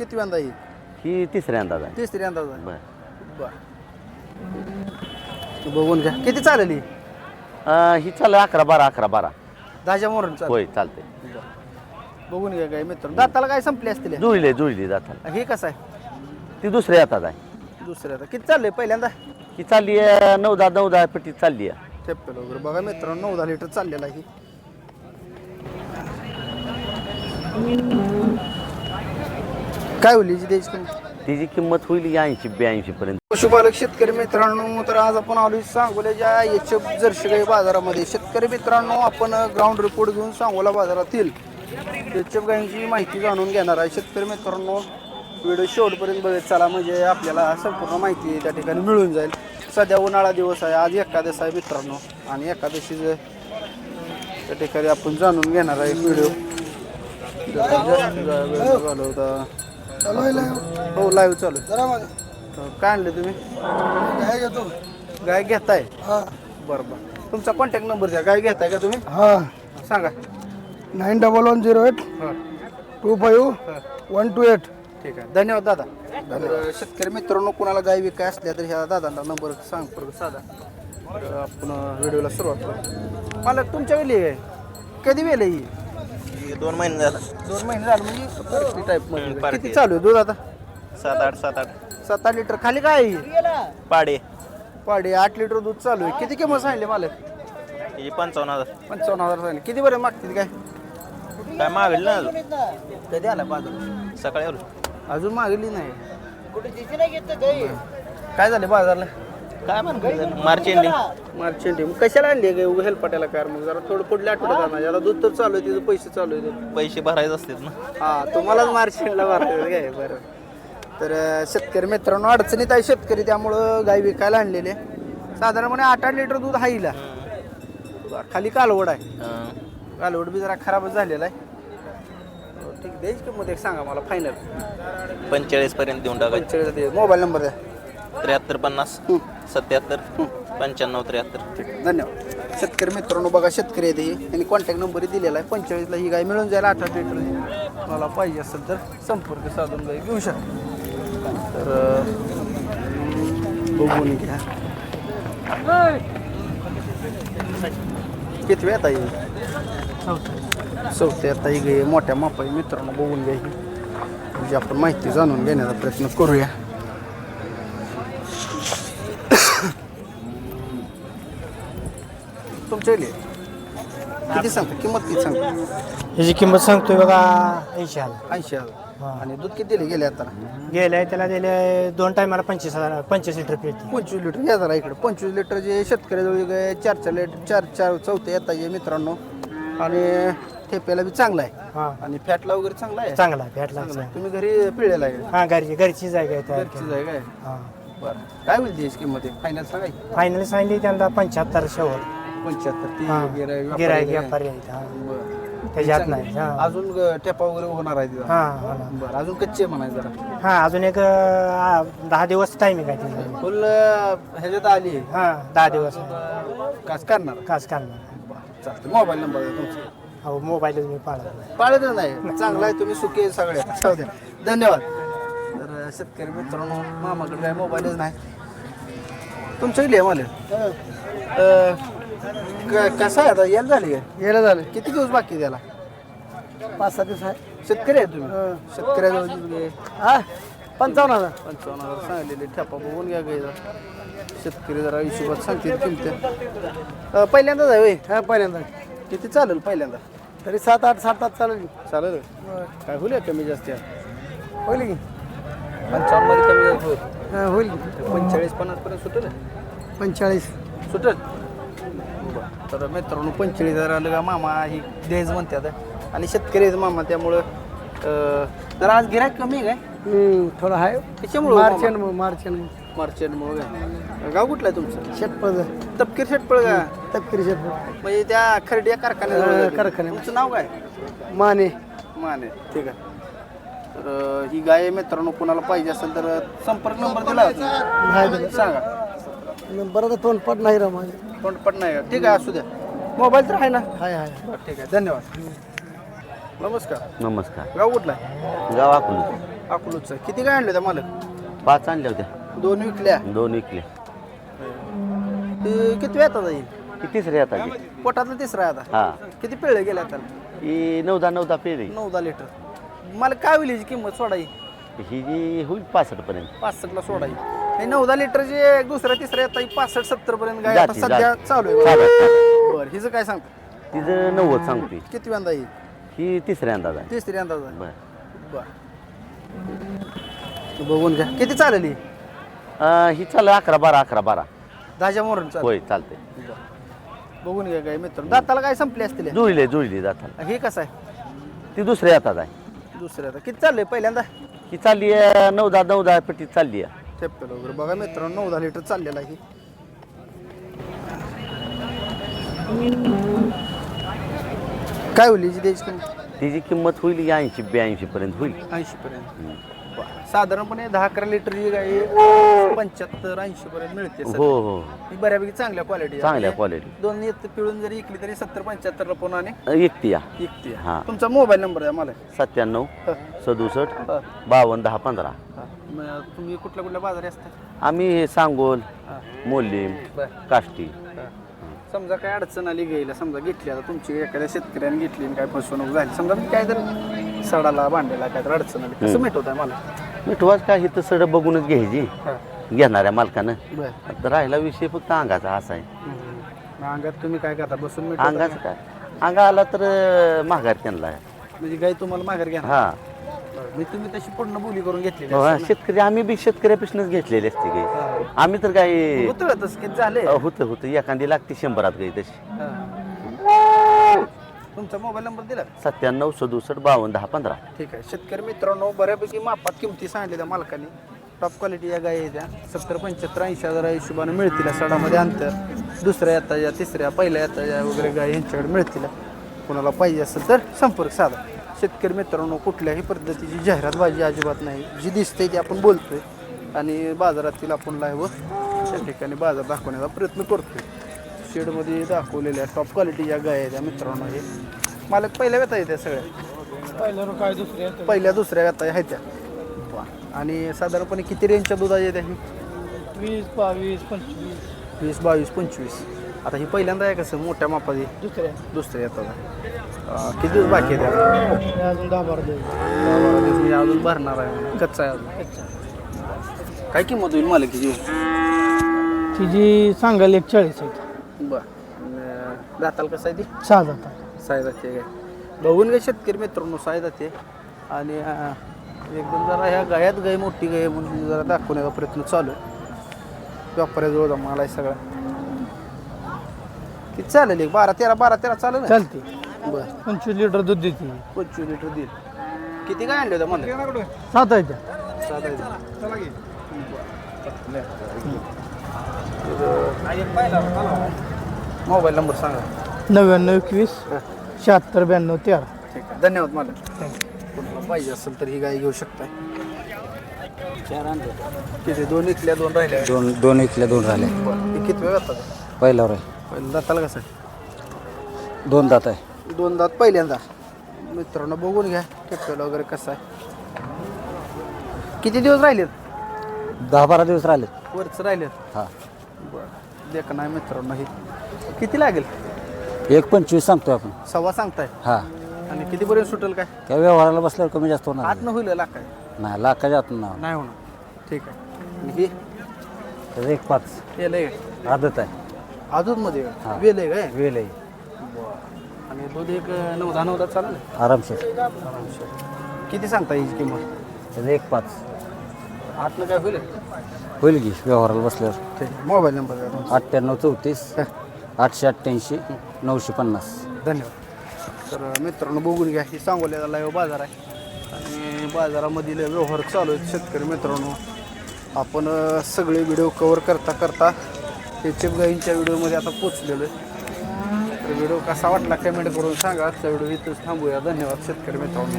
किती वेंदा ही ही तिसऱ्यांदाच आहे. तिसऱ्यांदा बर बर बघून घ्या किती चालेल ही ही चालेल 11-12 दहाच्या मोरण चालेल होय चालते. बघून घ्या काय मित्र दाताला काय संपले असतील हे? जुळली जाताना हे कसं आहे ती दुसऱ्या हातात आहे. दुसऱ्या किती चाललंय पहिल्यांदा ही चालली आहे 9-10 पट्टी चालली आहे. ठेपेल वगैरे बघा मित्रांनो 9-10 लिटर चाललेला आहे काय होईल हिची द्यायची किंमत तिची किंमत होईल 80-82 पर्यंत. पशुपालक शेतकरी मित्रांनो तर आज आपण आलो सांगोल्याच्या एचएफ जर्शी गाई बाजारामध्ये. शेतकरी मित्रांनो आपण ग्राउंड रिपोर्ट घेऊन सांगोला बाजारातील एचएफ गायींची माहिती जाणून घेणार आहे. शेतकरी मित्रांनो व्हिडिओ शेवटपर्यंत बघत चला म्हणजे आपल्याला संपूर्ण माहिती त्या ठिकाणी मिळून जाईल. सध्या उन्हाळा दिवस आहे, आज एकादश आहे मित्रांनो आणि एकादशीचं त्या ठिकाणी आपण जाणून घेणार आहे व्हिडिओ. घालवता हो लाईव्ह चालू काय आणले तुम्ही गाय घेतो गाय घेताय बरं बरं तुमचा कॉन्टॅक्ट नंबर द्या गाय घेताय का तुम्ही सांगा 9108 25 ठीक आहे धन्यवाद दादा. तर शेतकरी मित्रांनो कुणाला गाय विकाय असल्या तर ह्या दादांना नंबर संपर्क साधा. तर आपण व्हिडिओला सुरुवात करू. मला तुमच्या वेळी आहे कधी वेळ ही 2 महिने झाला 2 महिने झाले म्हणजे टाईप मध्ये किती चालू आहे दूध आता 7-8 7-8 लिटर खाली काय आहे पाडे पाडी 8 लिटर दूध चालू आहे. किती किंमत सांगली मला ही 55,000 55,000 सांगली. किती बरं मागतील काय काय मागली ना अजून कधी आला बाजार सकाळी आलो अजून मागली नाही काय झाले बाजारला काय म्हणतो मार्च एंडिंग मार्च मग कशाला आणली गे उगा हेल्पाट्याला कार मग जरा थोडं पुढल्या आठवड्यात आणा याला दूध तर चालू आहे तिथं पैसे चालू आहे पैसे भरायचे असतात ना हा तुम्हालाच मार्च एंडला भरायचं काय बरं. तर शेतकरी मित्रांनो अडचणीत आहे शेतकरी त्यामुळं गाय विकायला आणलेले साधारणपणे 8-8 लिटर दूध हाईला खाली कालवड आहे. कालवड बी जरा खराबच झालेला आहे. ठीक द्यायची किंमत एक सांगा मला फायनल 45 पर्यंत देऊन टाकायचे 45 दे. मोबाईल नंबर द्या 7350 77 95 73. ठीक आहे धन्यवाद. शेतकरी मित्रांनो बघा शेतकरी आहे ते त्यांनी कॉन्टॅक्ट नंबरही दिलेला आहे 45ला ही गाय मिळून जाईल 8-8 लिटर मला पाहिजे असेल तर संपर्क साधून गाय घेऊ शकता. तर बघून घ्या किती वेळ आता येईल चौथ्या आता ही गाय मोठ्या मापाई मित्रांनो बघून घ्या ही म्हणजे आपण माहिती जाणून घेण्याचा प्रयत्न करूया. तुमच्या किती सांगतो किंमत किती सांगतो ह्याची किंमत सांगतोय बघा 80,000 80,000 आणि दूध किती दिले गेले आता गेल्या त्याला दिले 2 टायमाला 25 लिटर पिळते 25 लिटर घ्या जरा इकडे 25 लिटर जे शेतकऱ्याजवळ गे 4-4 लिटर 4 चौथे येता ये मित्रांनो आणि ठेप्याला बी चांगला आहे हा आणि फॅटला वगैरे चांगला आहे चांगला फॅट चांगला लागला आहे. तुम्ही घरी पिळलेला आहे हा घरची जागा आहे तयार घरचीच आहे काय हा बरं काय होईल त्याची किंमत आहे फायनल सांगाय फायनल सांगली त्यांना 75 शेवट 75 हा ती गिराईक व्यापारी आहेत हा त्याच्यात नाही हा अजून टेपा वगैरे होणार आहे तिथं हा हो ना. बरं अजून कच्चे म्हणायचं जरा हा अजून एक 10 दिवस टायमिंग आहे तिचा फुल ह्याच्यात आली हा 10 दिवस कास करणार कास करणार चालतं मोबाईल नंबर आहे तुमचा हो मोबाईलच मी पाळला पाळत नाही चांगला आहे तुम्ही सुखी आहे सगळे जाऊ द्या धन्यवाद. तर शेतकरी मित्रांनो मामाकडे काय मोबाईलच नाही तुमच्या इकडे मला कसं आहे आता यायला झाली काय यायला झालं किती दिवस बाकी आहे त्याला 5-6 दिवस आहे शेतकरी आहे तुम्ही शेतकऱ्याजवळ हा 55,000 55,000 सांगलेले ठेपा बघून घ्या गायचा शेतकरी जरा हिशोबात सांगतील किमत्या पहिल्यांदाच आहे होय हा पहिल्यांदा किती चालेल पहिल्यांदा तरी 7-8 चालेल चालेल काय होईल कमी जास्त होईल की 55 मध्ये कमी जास्त होईल हा होईल 45-50 पर्यंत सुटेल 45 सुटेल तर मित्रांनो 45,000 आलं का मामा ही द्यायच म्हणतात आणि शेतकरी आहेत मामा त्यामुळं जरा आज गिरायक कमी आहे काय थोडं आहे त्याच्यामुळं मार्चन मार्चेंटमुळं काय गाव कुठलं आहे तुमचं शेटपळ तपकीर शेटपळ का तपकिरी शेटपळ म्हणजे त्या खर्डिया कारखान्यात कारखान्यात. तुमचं नाव काय माने माने ठीक आहे. तर ही गाय मित्रांनो कोणाला पाहिजे असेल तर संपर्क नंबर दिला होता सांगा बरं तर तोंड पड नाही रा माझे तोंडपट नाही का? ठीक आहे असू द्या मोबाईल तर आहे ना हाय बरं ठीक आहे धन्यवाद. नमस्कार नमस्कार. गाव कुठला आहे गाव अकोले. अकलूजचा किती काय आणलं त्या मालक 5 आणल्या होत्या, 2 विकल्या 2 विकले. ते किती वेळात जाईल ही तिसरी आता ही. पोटातलं तिसरा आहे आता हा किती पिळे गेल्या त्याला ही 9-10 पेरी. 9-10 लिटर मला काय होईल याची किंमत सोडाई ही जी होईल 65 पर्यंत. 65ला सोडाई हे 9-10 लिटरचे दुसऱ्या तिसऱ्या येता 65-70 पर्यंत गाय आता जाती, सध्या जाती. चालू आहे चालेल. बरं हिचं काय सांगता तिचं 90 सांगते. किती व्यांदा येईल ही तिसऱ्या अंदाज आहे. तिसरी अंदाज आहे बर बरं बघून घ्या किती चालेल ही ही चालेल 11-12. 10च्या मोरण चालेल होय चालते. बघून घ्या काय मित्र दाताला काय संपले असतील या? जुळली जाताल. हे कसं आहे ती दुसऱ्या हातात आहे. दुसऱ्या आता किती चाललंय पहिल्यांदा ही चालली आहे 9-10 पेटी चालली आहे. चप्पल वगैरे बघा मित्रांनो 9-10 लिटर चाललेला आहे काय होईल हिची द्यायची किंमत तिची किंमत होईल 80-82 पर्यंत होईल. 80 पर्यंत साधारणपणे 10-11 लिटर ही गाय 75-80 पर्यंत मिळते हो सध्या. हो ही बऱ्यापैकी चांगल्या क्वालिटी चांगल्या क्वालिटी. दोन येत पिळून जरी इकली तरी 70-75 ला पुन्हा आणि एकटी या इकते हा. तुमचा मोबाईल नंबर आहे मला 97-67-52-10-15. तुम्ही कुठल्या कुठल्या बाजारी असता आम्ही हे सांगोल, मोलीम, बरं काष्टी. समजा काय अडचण आली घ्यायला समजा घेतली आता तुमची एखाद्या शेतकऱ्याने घेतली आणि काय फसवणूक झाली समजा काय तर सडाला भांड्याला काय तर अडचण आली कसं मिटवत आहे मला मिठवाच काय इथं सड बघूनच घ्यायची घेणाऱ्या मालकानं. बरं आता राहिला विषय फक्त अंगाचा असा आहे. अंगात तुम्ही काय करता बसून मिटवता अंगाचं काय अंगा आला तर माघार त्यांना आहे. म्हणजे गाय तुम्हाला माघार घ्या हा मी तुम्ही तशी पूर्ण बोली करून घेतली हो, शेतकरी आम्ही बी शेतकऱ्यापासूनच घेतलेली असते गाई. आम्ही तर काय होतं तसं किती झाले होतं एखादी लागते 100 गाई तशी. तुमचा मोबाईल नंबर दिला 97-67-52-10-15. ठीक आहे शेतकरी मित्रांनो बऱ्यापैकी मापात किमती सांगितल्या मालकाने टॉप क्वालिटी या गाय त्या 70-75-80 हजारा हिशोबाने मिळतील या सडामध्ये अंतर दुसऱ्या येताच्या तिसऱ्या पहिल्या येताच्या वगैरे गाय यांच्याकडे मिळतील कोणाला पाहिजे असेल तर संपर्क साधा शेतकरी मित्रांनो कुठल्याही पद्धतीची जाहिरातबाजी अजिबात नाही जी दिसते ती आपण बोलतोय आणि बाजारातील आपण लाईव्ह त्या ठिकाणी बाजार दाखवण्याचा प्रयत्न करतोय शेडमध्ये दाखवलेल्या टॉप क्वालिटी या गाय आहेत त्या मित्रांनो हे मालक पहिल्या व्यथा येत्या सगळ्या पहिल्या दुसऱ्या व्यथा आहेत त्या आणि साधारणपणे किती रेंजच्या दुधाच्या येत्या ही 20-22-25 आता ही पहिल्यांदा आहे कसं मोठ्या मापाची दुसऱ्या येतात किती दिवस बाकी आहे त्याला अजून 10-12 दिवस मी अजून भरणार आहे कच्चा आहे अजून काय किंमत होईल मालकीची तिची सांगायला 140 आहे बरं दाताल कसं आहे ती 6 जातात साय जाते काय बघून घ्या शेतकरी मित्रांनो साय जाते आणि एकदम जरा ह्या गायात गाय मोठी गाय म्हणून जरा दाखवण्याचा प्रयत्न चालू आहे व्यापाऱ्याजवळ मला आहे सगळा किती चालेल 12-13 चालेल ना चालते बरं 25 लिटर दूध देते 25 लिटर देईल किती काय आणले होत्या मला 7 आहे त्या मोबाईल नंबर सांगा 99-21-76-92-13 ठीक आहे धन्यवाद मला कोणाला पाहिजे असेल तर ही गाय घेऊ शकताय किती 2 इकल्या 2 राहिल्या दोन इथल्या 2 राहिले हे किती वेळ जातात पहिल्यावर आहे पहिल्या दाताला कसं 2 दात आहे 2 दात पहिल्यांदा मित्रांनो बघून घ्या टेपला वगैरे कसं आहे किती दिवस राहिलेत 10-12 दिवस राहिले वरच राहिलेत हां बरं देख नाही मित्रांनो हे किती लागेल 1.25 सांगतोय आपण सव्वा सांगताय हां आणि कितीपर्यंत सुटेल काय काय व्यवहाराला बसल्यावर कमी जास्त होणार आत न होईल लाख काय नाही लाखाच्या आत नाव नाही होणार ठीक आहे आणि हे त्याचं 1.5 वेल आहे आदत आहे अजूनमध्ये हा. वेल आहे काय वेल आहे आणि दूध एक 9-10 चालेल आरामशीर किती सांगता याची किंमत त्याचं 1.5 आतनं काय होईल होईल की व्यवहाराला बसल्यावर ठीक आहे मोबाईल नंबर द्या तुमचा. 98-34-888-950 धन्यवाद तर मित्रांनो बघून घ्या ही सांगोल्याला लाईव्ह बाजार आहे आणि बाजारामधील व्यवहार चालू आहेत शेतकरी मित्रांनो आपण सगळे व्हिडिओ कवर करता एचएफ गाईंच्या व्हिडिओमध्ये आता पोचलेलो आहे तर व्हिडिओ कसा वाटला कमेंट करून सांगा आजचा व्हिडिओ इथंच थांबूया धन्यवाद शेतकरी मित्रांनो